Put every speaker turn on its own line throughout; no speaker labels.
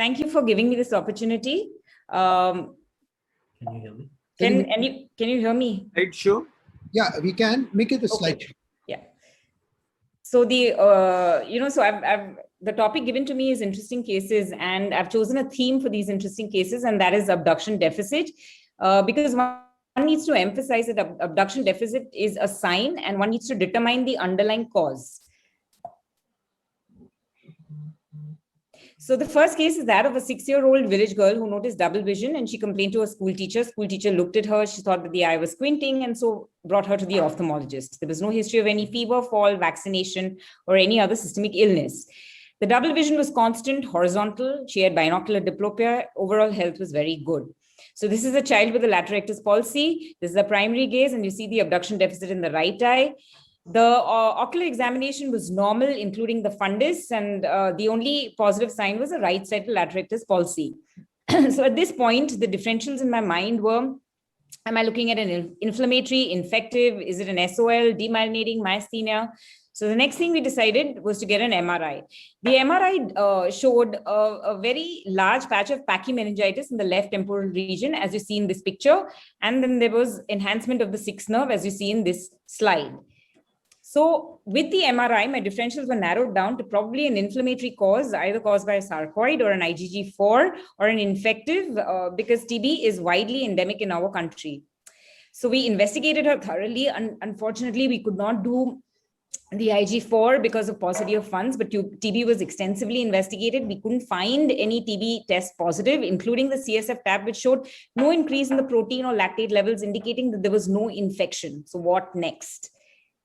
Thank you for giving me this opportunity.
Can you hear me?
Can you hear me?
Right, sure.
Yeah, we can make it a slide.
Yeah. So the the topic given to me is interesting cases, and I've chosen a theme for these interesting cases, and that is abduction deficit, because one needs to emphasize that abduction deficit is a sign, and one needs to determine the underlying cause. So the first case is that of a 6-year-old village girl who noticed double vision, and she complained to a school teacher. School teacher looked at her. She thought that the eye was squinting, and so brought her to the ophthalmologist. There was no history of any fever, fall, vaccination, or any other systemic illness. The double vision was constant, horizontal. She had binocular diplopia. Overall health was very good. So this is a child with a lateral rectus palsy. This is a primary gaze, and you see the abduction deficit in the right eye. The ocular examination was normal, including the fundus, and the only positive sign was a right-sided lateral rectus palsy. So at this point, the differentials in my mind were, am I looking at an inflammatory, infective? Is it an SOL, demyelinating, myasthenia? So the next thing we decided was to get an MRI. The MRI showed a very large patch of pachymeningitis in the left temporal region, as you see in this picture. And then there was enhancement of the sixth nerve, as you see in this slide. So with the MRI, my differentials were narrowed down to probably an inflammatory cause, either caused by a sarcoid or an IgG4 or an infective, because TB is widely endemic in our country. So we investigated her thoroughly. Unfortunately, we could not do the IgG4 because of paucity of funds, but TB was extensively investigated. We couldn't find any TB test positive, including the CSF tab, which showed no increase in the protein or lactate levels, indicating that there was no infection. So what next?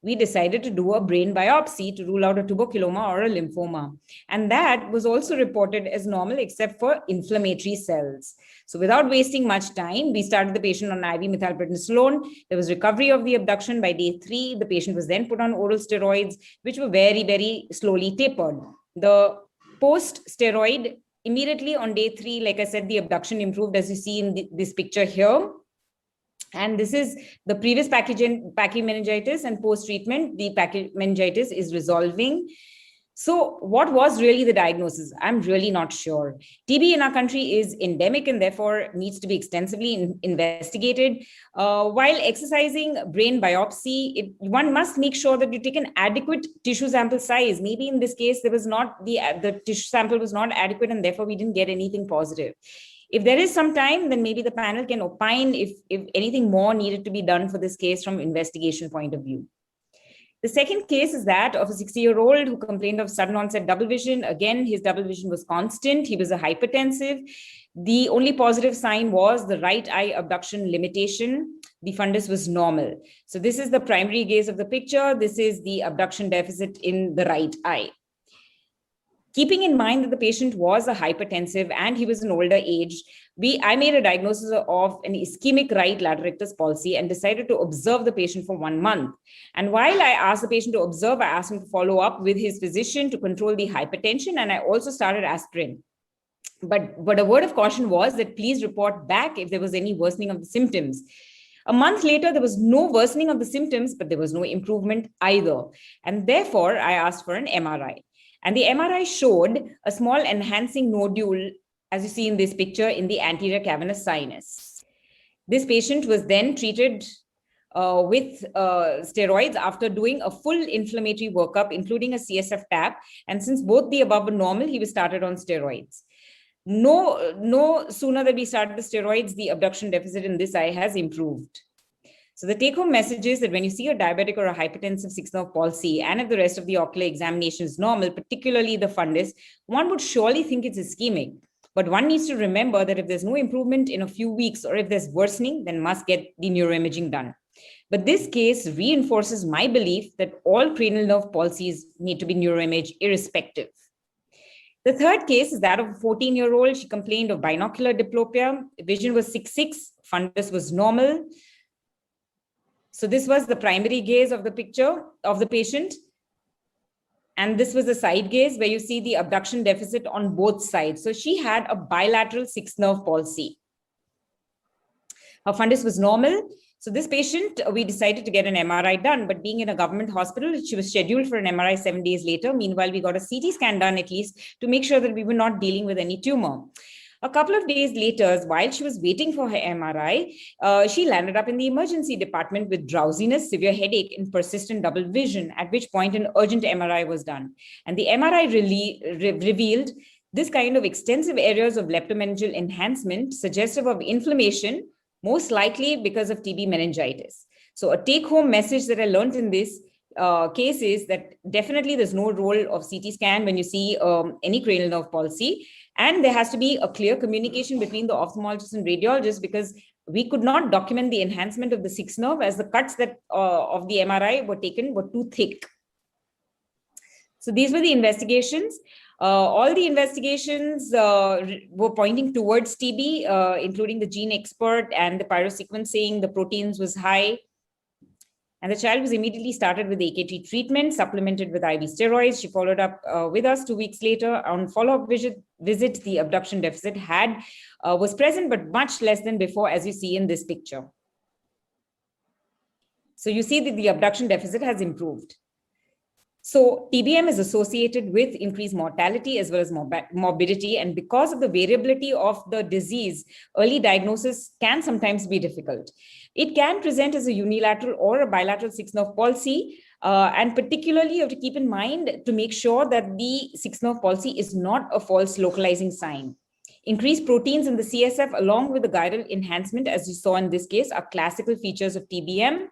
We decided to do a brain biopsy to rule out a tuberculoma or a lymphoma. And that was also reported as normal, except for inflammatory cells. So without wasting much time, we started the patient on IV methylprednisolone. There was recovery of the abduction by day 3. The patient was then put on oral steroids, which were very, very slowly tapered. The post-steroid, immediately on day 3, like I said, the abduction improved, as you see in this picture here. And this is the previous pachymeningitis, and post-treatment, the pachymeningitis is resolving. So what was really the diagnosis? I'm really not sure. TB in our country is endemic and therefore needs to be extensively investigated. While exercising brain biopsy, one must make sure that you take an adequate tissue sample size. Maybe in this case, there was not the tissue sample was not adequate, and therefore we didn't get anything positive. If there is some time, then maybe the panel can opine if anything more needed to be done for this case from investigation point of view. The second case is that of a 60-year-old who complained of sudden onset double vision. Again, his double vision was constant. He was a hypertensive. The only positive sign was the right eye abduction limitation. The fundus was normal. So this is the primary gaze of the picture. This is the abduction deficit in the right eye. Keeping in mind that the patient was a hypertensive and he was an older age, I made a diagnosis of an ischemic right lateral rectus palsy and decided to observe the patient for 1 month. And while I asked the patient to observe, I asked him to follow up with his physician to control the hypertension, and I also started aspirin. But a word of caution was that please report back if there was any worsening of the symptoms. A month later, there was no worsening of the symptoms, but there was no improvement either. And therefore, I asked for an MRI. And the MRI showed a small enhancing nodule, as you see in this picture, in the anterior cavernous sinus. This patient was then treated with steroids after doing a full inflammatory workup, including a CSF tap. And since both the above were normal, he was started on steroids. No sooner than we started the steroids, the abduction deficit in this eye has improved. So the take-home message is that when you see a diabetic or a hypertensive sixth nerve palsy, and if the rest of the ocular examination is normal, particularly the fundus, one would surely think it's ischemic. But one needs to remember that if there's no improvement in a few weeks, or if there's worsening, then must get the neuroimaging done. But this case reinforces my belief that all cranial nerve palsies need to be neuroimaged irrespective. The third case is that of a 14-year-old. She complained of binocular diplopia. Vision was 6.6, fundus was normal. So this was the primary gaze of the picture of the patient. And this was the side gaze where you see the abduction deficit on both sides. So she had a bilateral sixth nerve palsy. Her fundus was normal. So this patient, we decided to get an MRI done, but being in a government hospital, she was scheduled for an MRI 7 days later. Meanwhile, we got a CT scan done at least to make sure that we were not dealing with any tumor. A couple of days later, while she was waiting for her MRI, she landed up in the emergency department with drowsiness, severe headache, and persistent double vision, at which point an urgent MRI was done. And the MRI revealed this kind of extensive areas of leptomeningeal enhancement suggestive of inflammation, most likely because of TB meningitis. So a take-home message that I learned in this case is that definitely there's no role of CT scan when you see any cranial nerve palsy. And there has to be a clear communication between the ophthalmologist and radiologist, because we could not document the enhancement of the sixth nerve as the cuts that of the MRI were taken were too thick. So these were the investigations. All the investigations were pointing towards TB, including the gene expert and the pyrosequencing. The proteins was high. And the child was immediately started with AKT treatment, supplemented with IV steroids. She followed up with us 2 weeks later. On follow-up visit, the abduction deficit was present, but much less than before, as you see in this picture. So you see that the abduction deficit has improved. So TBM is associated with increased mortality as well as morbidity. And because of the variability of the disease, early diagnosis can sometimes be difficult. It can present as a unilateral or a bilateral sixth nerve palsy. And particularly, you have to keep in mind to make sure that the sixth nerve palsy is not a false localizing sign. Increased proteins in the CSF along with the gyral enhancement, as you saw in this case, are classical features of TBM.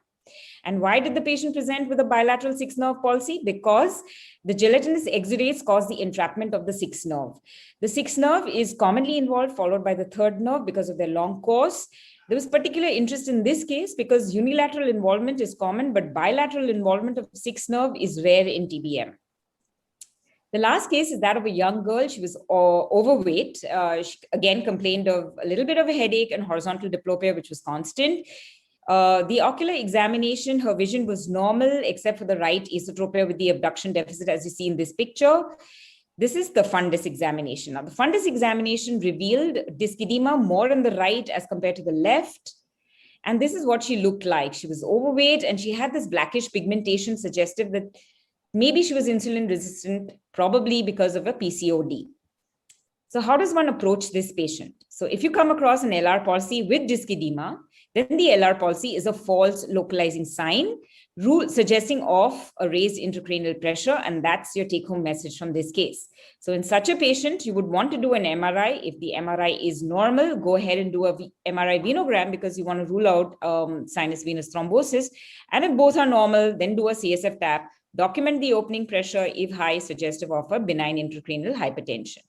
And why did the patient present with a bilateral sixth nerve palsy? Because the gelatinous exudates cause the entrapment of the sixth nerve. The sixth nerve is commonly involved, followed by the third nerve because of their long course. There was particular interest in this case because unilateral involvement is common, but bilateral involvement of sixth nerve is rare in TBM. The last case is that of a young girl. She was overweight. She again complained of a little bit of a headache and horizontal diplopia, which was constant. The ocular examination, her vision was normal, except for the right esotropia with the abduction deficit, as you see in this picture. This is the fundus examination. Now, the fundus examination revealed disc edema more on the right as compared to the left. And this is what she looked like. She was overweight and she had this blackish pigmentation suggestive that maybe she was insulin resistant, probably because of a PCOD. So how does one approach this patient? So if you come across an LR palsy with disc edema, then the LR palsy is a false localizing sign, suggesting of a raised intracranial pressure, and that's your take-home message from this case. So in such a patient, you would want to do an MRI. If the MRI is normal, go ahead and do a MRI venogram because you want to rule out sinus venous thrombosis. And if both are normal, then do a CSF tap, document the opening pressure if high, suggestive of a benign intracranial hypertension.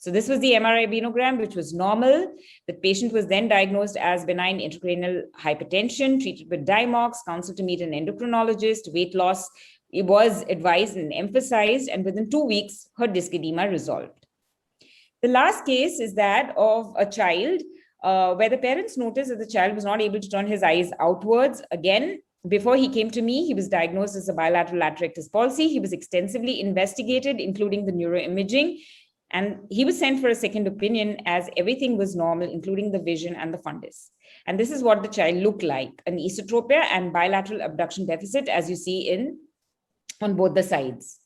So this was the MRI venogram, which was normal. The patient was then diagnosed as benign intracranial hypertension, treated with Dimox, counseled to meet an endocrinologist. Weight loss, it was advised and emphasized, and within 2 weeks, her disc edema resolved. The last case is that of a child where the parents noticed that the child was not able to turn his eyes outwards. Again, before he came to me, he was diagnosed as a bilateral laterectus palsy. He was extensively investigated, including the neuroimaging. And he was sent for a second opinion as everything was normal, including the vision and the fundus. And this is what the child looked like, an esotropia and bilateral abduction deficit, as you see on both the sides.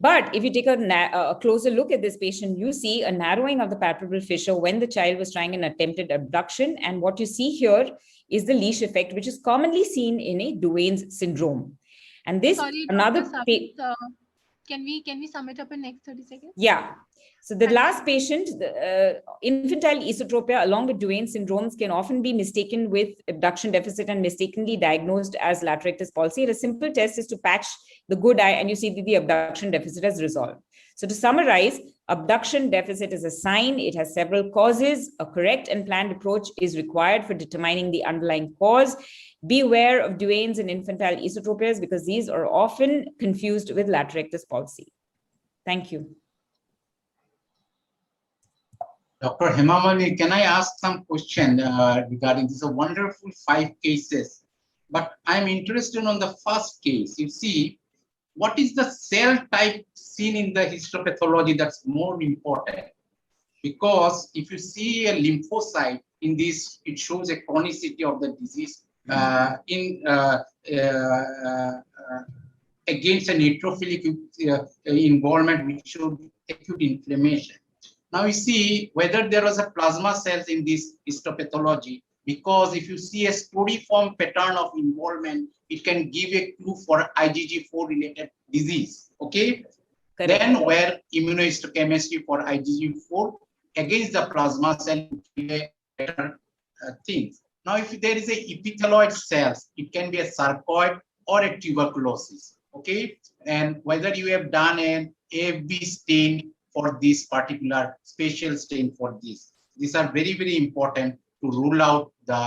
But if you take a closer look at this patient, you see a narrowing of the palpebral fissure when the child was trying an attempted abduction. And what you see here is the leash effect, which is commonly seen in a Duane's syndrome. And this,
Can we sum it up in next 30 seconds?
Yeah. So the last patient, infantile esotropia along with Duane syndromes can often be mistaken with abduction deficit and mistakenly diagnosed as laterectus palsy. And a simple test is to patch the good eye and you see that the abduction deficit has resolved. So to summarize, abduction deficit is a sign. It has several causes. A correct and planned approach is required for determining the underlying cause. Beware of Duane's and infantile esotropias because these are often confused with laterectus palsy. Thank you.
Dr. Hemamani, can I ask some question regarding this? A wonderful 5 cases, but I'm interested on the first case. You see, what is the cell type seen in the histopathology that's more important? because if you see a lymphocyte in this, it shows a chronicity of the disease against a neutrophilic involvement, which shows acute inflammation. Now you see whether there was a plasma cells in this histopathology, because if you see a storiform pattern of involvement, it can give a clue for IgG4 related disease. Okay.
Correct.
Then where immunohistochemistry for IgG4 against the plasma cell give a better things. Now, if there is a epithelioid cells, it can be a sarcoid or a tuberculosis. Okay, and whether you have done an AFB stain for this particular spatial stain for this. These are very, very important to rule out the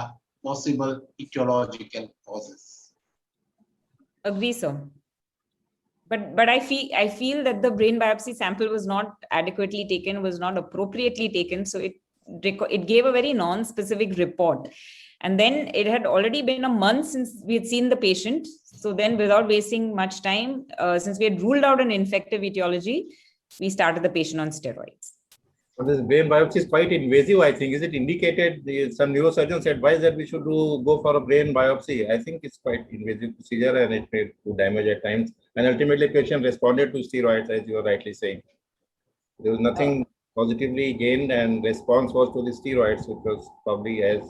possible etiological causes.
Agree, sir. But I feel that the brain biopsy sample was not adequately taken, was not appropriately taken. So it gave a very non-specific report. And then it had already been a month since we had seen the patient. So then, without wasting much time, since we had ruled out an infective etiology, we started the patient on steroids.
So this brain biopsy is quite invasive, I think. Is it indicated? Some neurosurgeons advise that we should go for a brain biopsy. I think it's quite invasive procedure and it may do damage at times. And ultimately, patient responded to steroids, as you are rightly saying. There was nothing positively gained, and response was to the steroids, which was probably, as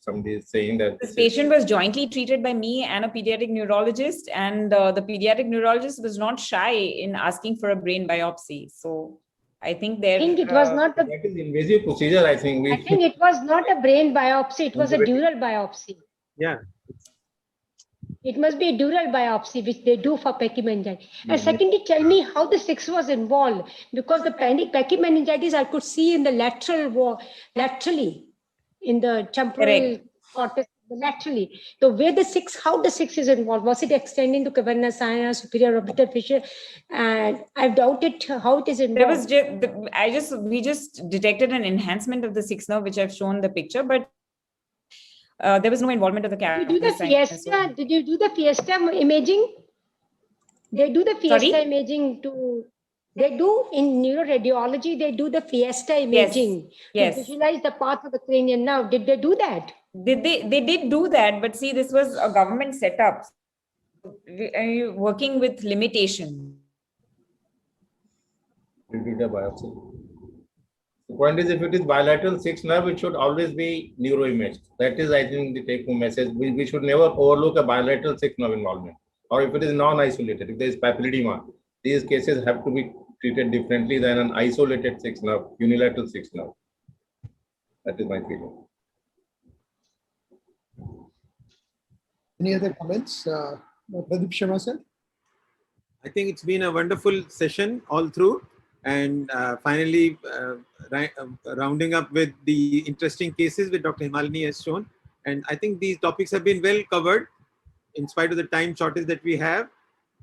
somebody is saying, that
this patient was jointly treated by me and a pediatric neurologist, and the pediatric neurologist was not shy in asking for a brain biopsy. So I think there.
I think it was not a.
that is invasive procedure. I think
it was not a brain biopsy. It was a dural biopsy.
Yeah.
It must be a dural biopsy, which they do for Pachymeningitis. And secondly, tell me how the 6 was involved, because the Pachymeningitis I could see in the lateral wall, laterally, in the temporal cortex, laterally. So where the 6, how the 6 is involved? Was it extending to caverna sana, superior orbital fissure? And I've doubted how it is involved.
There was we just detected an enhancement of the 6 nerve, which I've shown the picture, but there was no involvement of the
Did you do the Fiesta? Did you do the Fiesta imaging? They do the Fiesta imaging to. They do in neuroradiology. They do the Fiesta imaging to visualize the path of the cranial nerve. Did they do that?
They did do that, but see, this was a government setup. Working with limitation.
we did a biopsy. The point is, if it is bilateral 6 nerve, it should always be neuroimaged. That is, I think, the take-home message. We should never overlook a bilateral 6 nerve involvement. Or if it is non-isolated, if there is papilledema, these cases have to be treated differently than an isolated 6 nerve, unilateral 6 nerve. That is my feeling.
Any other comments? Pradeep Sharma sir?
I think it's been a wonderful session all through. And finally, rounding up with the interesting cases which Dr. Himalini has shown. And I think these topics have been well covered in spite of the time shortage that we have.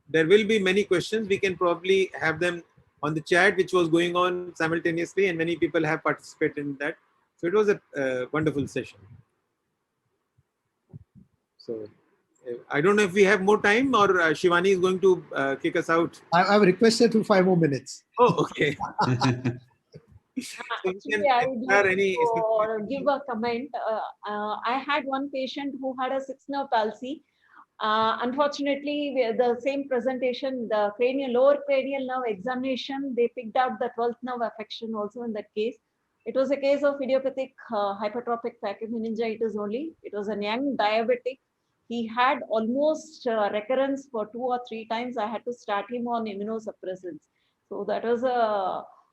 There will be many questions. We can probably have them on the chat, which was going on simultaneously, and many people have participated in that. So it was a wonderful session. So I don't know if we have more time, or Shivani is going to kick us out.
I've requested for 5 more minutes.
Oh, okay.
Actually, I would like to give a comment. I had one patient who had a 6-nerve palsy. Unfortunately, the same presentation, the lower cranial nerve examination, they picked out the 12th nerve affection also in that case. It was a case of idiopathic hypertrophic pachymeningitis only. It was a young diabetic. He had almost recurrence for 2 or 3 times. I had to start him on immunosuppressants. So that was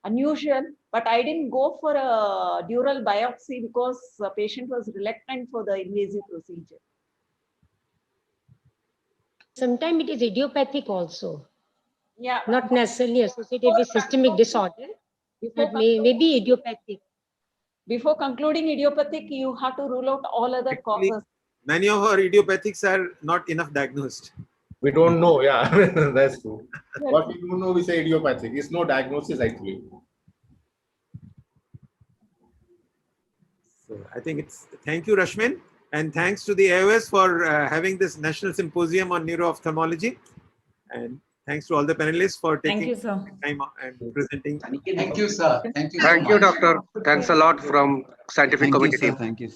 unusual, but I didn't go for a dural biopsy because the patient was reluctant for the invasive procedure.
Sometimes it is idiopathic also.
Yeah.
Not necessarily associated with systemic disorder, but maybe idiopathic.
Before concluding idiopathic, you have to rule out all other causes.
Many of our idiopathics are not enough diagnosed.
We don't know, yeah, that's true. What we don't know, we say idiopathic. It's no diagnosis actually.
So I think thank you, Rashmin, and thanks to the AOS for having this National Symposium on Neuro-Ophthalmology. And Thanks to all the panelists for
Thank
taking
you, sir.
time and presenting.
Thank you, sir. Thank you so
Thank you,
much.
doctor. Thanks a lot from Scientific
Thank you,
Committee
sir.
team.
Thank you.